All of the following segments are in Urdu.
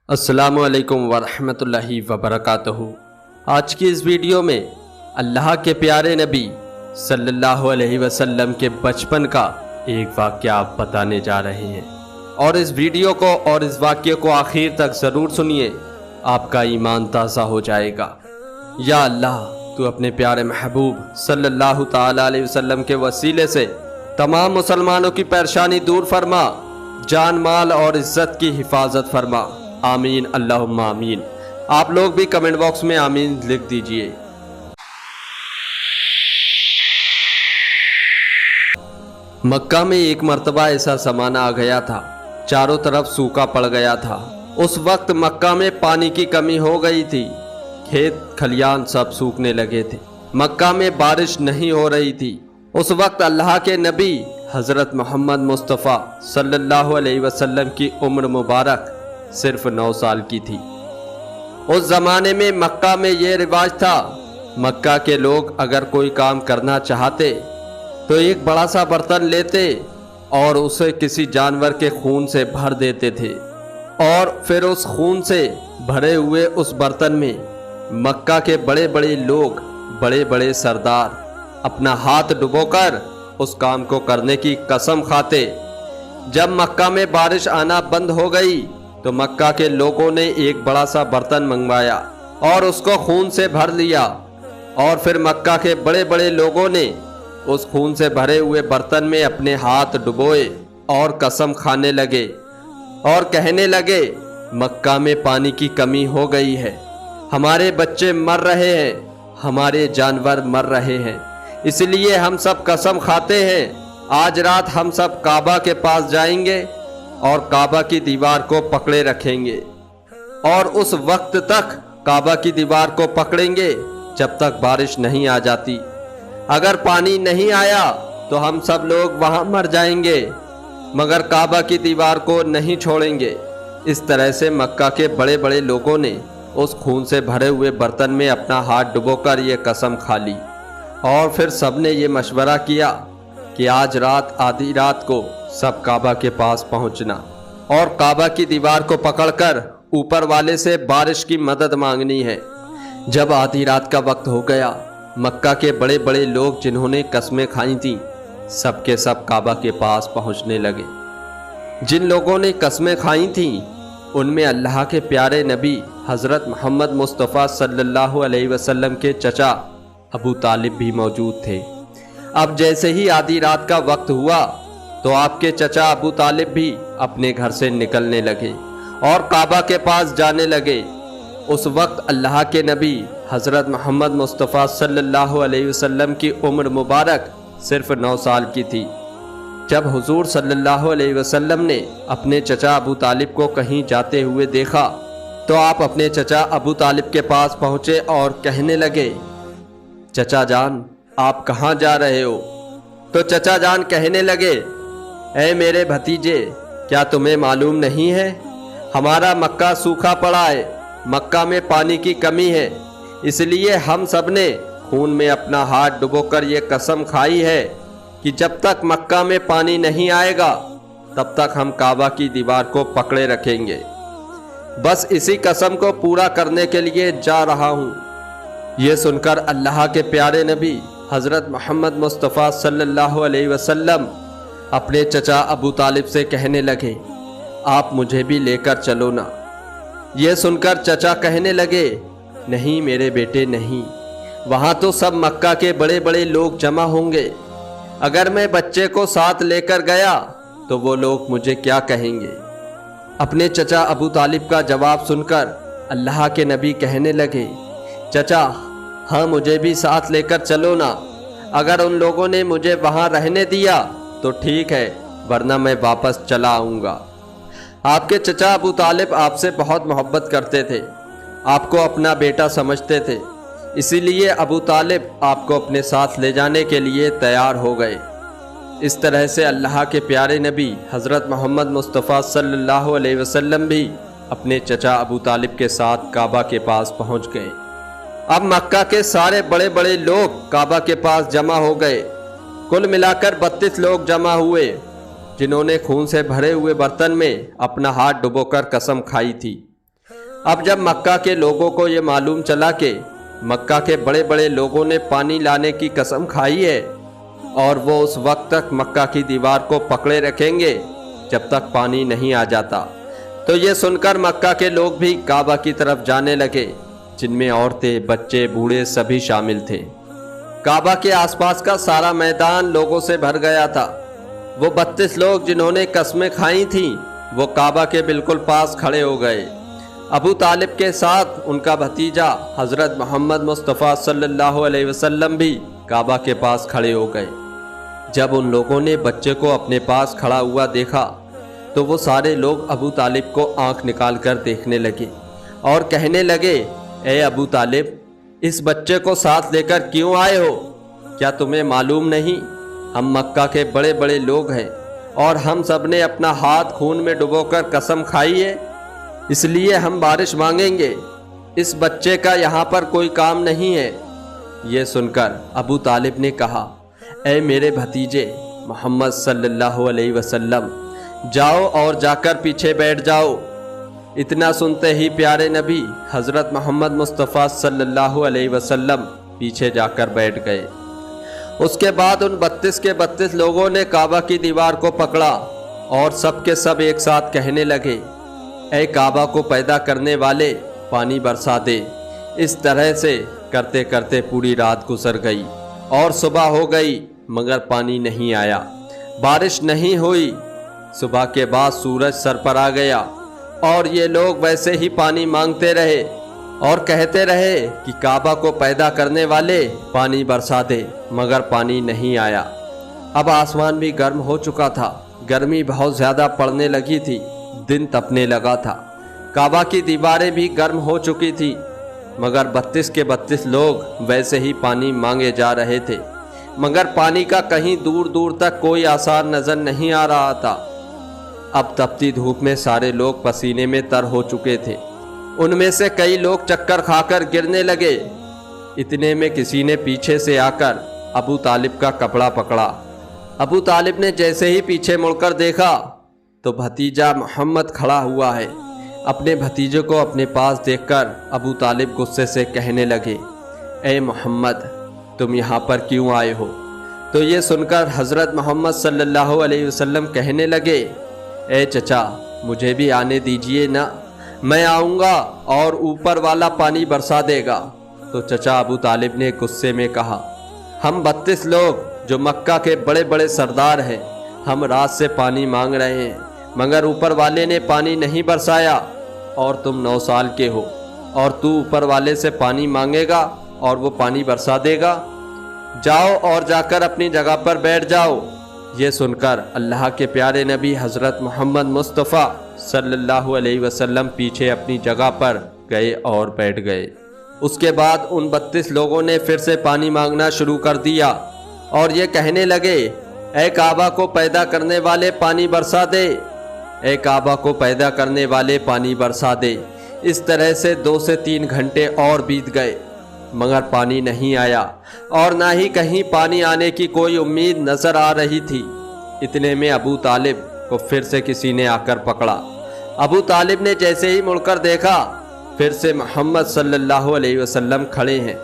السلام علیکم ورحمۃ اللہ وبرکاتہ۔ آج کی اس ویڈیو میں اللہ کے پیارے نبی صلی اللہ علیہ وسلم کے بچپن کا ایک واقعہ آپ بتانے جا رہے ہیں، اور اس ویڈیو کو اور اس واقعے کو آخر تک ضرور سنیے، آپ کا ایمان تازہ ہو جائے گا۔ یا اللہ، تو اپنے پیارے محبوب صلی اللہ تعالی علیہ وسلم کے وسیلے سے تمام مسلمانوں کی پریشانی دور فرما، جان مال اور عزت کی حفاظت فرما، آمین اللہم آمین۔ آپ لوگ بھی کمنٹ باکس میں آمین لکھ دیجئے۔ مکہ میں ایک مرتبہ ایسا زمانہ آ گیا تھا، چاروں طرف سوکھا پڑ گیا تھا۔ اس وقت مکہ میں پانی کی کمی ہو گئی تھی، کھیت کھلیان سب سوکھنے لگے تھے، مکہ میں بارش نہیں ہو رہی تھی۔ اس وقت اللہ کے نبی حضرت محمد مصطفیٰ صلی اللہ علیہ وسلم کی عمر مبارک صرف 9 سال کی تھی۔ اس زمانے میں مکہ میں یہ رواج تھا، مکہ کے لوگ اگر کوئی کام کرنا چاہتے تو ایک بڑا سا برتن لیتے اور اسے کسی جانور کے خون سے بھر دیتے تھے، اور پھر اس خون سے بھرے ہوئے اس برتن میں مکہ کے بڑے بڑے لوگ، بڑے بڑے سردار اپنا ہاتھ ڈبو کر اس کام کو کرنے کی قسم کھاتے۔ جب مکہ میں بارش آنا بند ہو گئی تو مکہ کے لوگوں نے ایک بڑا سا برتن منگوایا اور اس کو خون سے بھر لیا، اور پھر مکہ کے بڑے بڑے لوگوں نے اس خون سے بھرے ہوئے برتن میں اپنے ہاتھ ڈبوئے اور قسم کھانے لگے اور کہنے لگے، مکہ میں پانی کی کمی ہو گئی ہے، ہمارے بچے مر رہے ہیں، ہمارے جانور مر رہے ہیں، اس لیے ہم سب قسم کھاتے ہیں آج رات ہم سب کعبہ کے پاس جائیں گے اور کعبہ کی دیوار کو پکڑے رکھیں گے، اور اس وقت تک کعبہ کی دیوار کو پکڑیں گے جب تک بارش نہیں آ جاتی۔ اگر پانی نہیں آیا تو ہم سب لوگ وہاں مر جائیں گے، مگر کعبہ کی دیوار کو نہیں چھوڑیں گے۔ اس طرح سے مکہ کے بڑے بڑے لوگوں نے اس خون سے بھرے ہوئے برتن میں اپنا ہاتھ ڈبو کر یہ قسم کھا لی، اور پھر سب نے یہ مشورہ کیا کہ آج رات آدھی رات کو سب کعبہ کے پاس پہنچنا اور کعبہ کی دیوار کو پکڑ کر اوپر والے سے بارش کی مدد مانگنی ہے۔ جب آدھی رات کا وقت ہو گیا، مکہ کے بڑے بڑے لوگ جنہوں نے قسمیں کھائی تھیں سب کے سب کعبہ کے پاس پہنچنے لگے۔ جن لوگوں نے قسمیں کھائی تھیں ان میں اللہ کے پیارے نبی حضرت محمد مصطفیٰ صلی اللہ علیہ وسلم کے چچا ابو طالب بھی موجود تھے۔ اب جیسے ہی آدھی رات کا وقت ہوا تو آپ کے چچا ابو طالب بھی اپنے گھر سے نکلنے لگے اور کعبہ کے پاس جانے لگے۔ اس وقت اللہ کے نبی حضرت محمد مصطفیٰ صلی اللہ علیہ وسلم کی عمر مبارک صرف 9 سال کی تھی۔ جب حضور صلی اللہ علیہ وسلم نے اپنے چچا ابو طالب کو کہیں جاتے ہوئے دیکھا تو آپ اپنے چچا ابو طالب کے پاس پہنچے اور کہنے لگے، چچا جان آپ کہاں جا رہے ہو؟ تو چچا جان کہنے لگے، اے میرے بھتیجے، کیا تمہیں معلوم نہیں ہے ہمارا مکہ سوکھا پڑا ہے، مکہ میں پانی کی کمی ہے، اس لیے ہم سب نے خون میں اپنا ہاتھ ڈبو کر یہ قسم کھائی ہے کہ جب تک مکہ میں پانی نہیں آئے گا تب تک ہم کعبہ کی دیوار کو پکڑے رکھیں گے، بس اسی قسم کو پورا کرنے کے لیے جا رہا ہوں۔ یہ سن کر اللہ کے پیارے نبی حضرت محمد مصطفیٰ صلی اللہ علیہ وسلم اپنے چچا ابو طالب سے کہنے لگے، آپ مجھے بھی لے کر چلو نا۔ یہ سن کر چچا کہنے لگے، نہیں میرے بیٹے نہیں، وہاں تو سب مکہ کے بڑے بڑے لوگ جمع ہوں گے، اگر میں بچے کو ساتھ لے کر گیا تو وہ لوگ مجھے کیا کہیں گے؟ اپنے چچا ابو طالب کا جواب سن کر اللہ کے نبی کہنے لگے، چچا ہاں مجھے بھی ساتھ لے کر چلو نا، اگر ان لوگوں نے مجھے وہاں رہنے دیا تو ٹھیک ہے، ورنہ میں واپس چلا آؤں گا۔ آپ کے چچا ابو طالب آپ سے بہت محبت کرتے تھے، آپ کو اپنا بیٹا سمجھتے تھے، اسی لیے ابو طالب آپ کو اپنے ساتھ لے جانے کے لیے تیار ہو گئے۔ اس طرح سے اللہ کے پیارے نبی حضرت محمد مصطفیٰ صلی اللہ علیہ وسلم بھی اپنے چچا ابو طالب کے ساتھ کعبہ کے پاس پہنچ گئے۔ اب مکہ کے سارے بڑے بڑے لوگ کعبہ کے پاس جمع ہو گئے، کل ملا کر 32 لوگ جمع ہوئے جنہوں نے خون سے بھرے ہوئے برتن میں اپنا ہاتھ ڈبو کر قسم کھائی تھی۔ اب جب مکہ کے لوگوں کو یہ معلوم چلا کہ مکہ کے بڑے بڑے لوگوں نے پانی لانے کی قسم کھائی ہے اور وہ اس وقت تک مکہ کی دیوار کو پکڑے رکھیں گے جب تک پانی نہیں آ جاتا، تو یہ سن کر مکہ کے لوگ بھی کعبہ کی طرف جانے لگے، جن میں عورتیں، بچے، بوڑھے سبھی شامل تھے۔ کعبہ کے آس پاس کا سارا میدان لوگوں سے بھر گیا تھا۔ وہ 32 لوگ جنہوں نے قسمیں کھائی تھیں وہ کعبہ کے بالکل پاس کھڑے ہو گئے۔ ابو طالب کے ساتھ ان کا بھتیجا حضرت محمد مصطفیٰ صلی اللہ علیہ وسلم بھی کعبہ کے پاس کھڑے ہو گئے۔ جب ان لوگوں نے بچے کو اپنے پاس کھڑا ہوا دیکھا تو وہ سارے لوگ ابو طالب کو آنکھ نکال کر دیکھنے لگے اور کہنے لگے، اے ابو طالب، اس بچے کو ساتھ لے کر کیوں آئے ہو؟ کیا تمہیں معلوم نہیں ہم مکہ کے بڑے بڑے لوگ ہیں اور ہم سب نے اپنا ہاتھ خون میں ڈبو کر قسم کھائی ہے، اس لیے ہم بارش مانگیں گے، اس بچے کا یہاں پر کوئی کام نہیں ہے۔ یہ سن کر ابو طالب نے کہا، اے میرے بھتیجے محمد صلی اللہ علیہ وسلم، جاؤ اور جا کر پیچھے بیٹھ جاؤ۔ اتنا سنتے ہی پیارے نبی حضرت محمد مصطفیٰ صلی اللہ علیہ وسلم پیچھے جا کر بیٹھ گئے۔ اس کے بعد ان 32 کے 32 لوگوں نے کعبہ کی دیوار کو پکڑا اور سب کے سب ایک ساتھ کہنے لگے، اے کعبہ کو پیدا کرنے والے، پانی برسا دے۔ اس طرح سے کرتے کرتے پوری رات گزر گئی اور صبح ہو گئی مگر پانی نہیں آیا، بارش نہیں ہوئی۔ صبح کے بعد سورج سر پر آ گیا اور یہ لوگ ویسے ہی پانی مانگتے رہے اور کہتے رہے کہ کعبہ کو پیدا کرنے والے پانی برسا دے، مگر پانی نہیں آیا۔ اب آسمان بھی گرم ہو چکا تھا، گرمی بہت زیادہ پڑنے لگی تھی، دن تپنے لگا تھا، کعبہ کی دیواریں بھی گرم ہو چکی تھی، مگر 32 کے 32 لوگ ویسے ہی پانی مانگے جا رہے تھے، مگر پانی کا کہیں دور دور تک کوئی آثار نظر نہیں آ رہا تھا۔ اب تپتی دھوپ میں سارے لوگ پسینے میں تر ہو چکے تھے، ان میں سے کئی لوگ چکر کھا کر گرنے لگے۔ اتنے میں کسی نے پیچھے سے آ کر ابو طالب کا کپڑا پکڑا۔ ابو طالب نے جیسے ہی پیچھے مڑ کر دیکھا تو بھتیجا محمد کھڑا ہوا ہے۔ اپنے بھتیجے کو اپنے پاس دیکھ کر ابو طالب غصے سے کہنے لگے، اے محمد، تم یہاں پر کیوں آئے ہو؟ تو یہ سن کر حضرت محمد صلی اللہ علیہ وسلم کہنے لگے، اے چچا، مجھے بھی آنے دیجئے نا، میں آؤں گا اور اوپر والا پانی برسا دے گا۔ تو چچا ابو طالب نے غصے میں کہا، ہم 32 لوگ جو مکہ کے بڑے بڑے سردار ہیں، ہم رات سے پانی مانگ رہے ہیں مگر اوپر والے نے پانی نہیں برسایا، اور تم 9 سال کے ہو اور تو اوپر والے سے پانی مانگے گا اور وہ پانی برسا دے گا؟ جاؤ اور جا کر اپنی جگہ پر بیٹھ جاؤ۔ یہ سن کر اللہ کے پیارے نبی حضرت محمد مصطفیٰ صلی اللہ علیہ وسلم پیچھے اپنی جگہ پر گئے اور بیٹھ گئے۔ اس کے بعد ان 32 لوگوں نے پھر سے پانی مانگنا شروع کر دیا اور یہ کہنے لگے، اے کعبہ کو پیدا کرنے والے پانی برسا دے، اے کعبہ کو پیدا کرنے والے پانی برسا دے۔ اس طرح سے 2 سے 3 گھنٹے اور بیت گئے مگر پانی نہیں آیا اور نہ ہی کہیں پانی آنے کی کوئی امید نظر آ رہی تھی۔ اتنے میں ابو طالب کو پھر سے کسی نے آ کر پکڑا۔ ابو طالب نے جیسے ہی مڑ کر دیکھا پھر سے محمد صلی اللہ علیہ وسلم کھڑے ہیں۔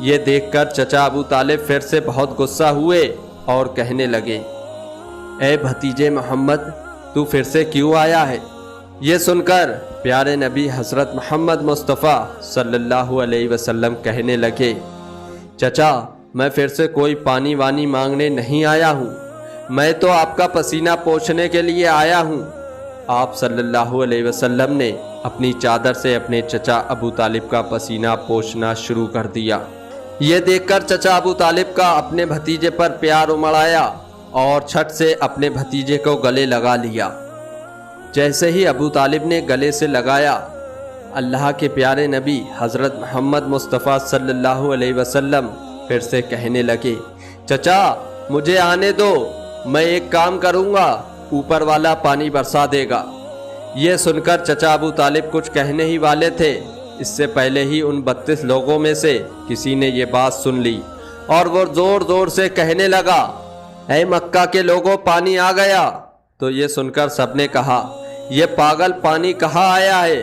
یہ دیکھ کر چچا ابو طالب پھر سے بہت غصہ ہوئے اور کہنے لگے، اے بھتیجے محمد، تو پھر سے کیوں آیا ہے؟ یہ سن کر پیارے نبی حضرت محمد مصطفیٰ صلی اللہ علیہ وسلم کہنے لگے، چچا، میں پھر سے کوئی پانی وانی مانگنے نہیں آیا ہوں، میں تو آپ کا پسینہ پوچھنے کے لیے آیا ہوں۔ آپ صلی اللہ علیہ وسلم نے اپنی چادر سے اپنے چچا ابو طالب کا پسینہ پوچھنا شروع کر دیا۔ یہ دیکھ کر چچا ابو طالب کا اپنے بھتیجے پر پیار امڑ آیا اور چھٹ سے اپنے بھتیجے کو گلے لگا لیا۔ جیسے ہی ابو طالب نے گلے سے لگایا، اللہ کے پیارے نبی حضرت محمد مصطفیٰ صلی اللہ علیہ وسلم پھر سے کہنے لگے، چچا مجھے آنے دو، میں ایک کام کروں گا، اوپر والا پانی برسا دے گا۔ یہ سن کر چچا ابو طالب کچھ کہنے ہی والے تھے، اس سے پہلے ہی ان 32 لوگوں میں سے کسی نے یہ بات سن لی اور وہ زور زور سے کہنے لگا، اے مکہ کے لوگوں، پانی آ گیا۔ تو یہ سن کر سب نے کہا، یہ پاگل پانی کہاں آیا ہے؟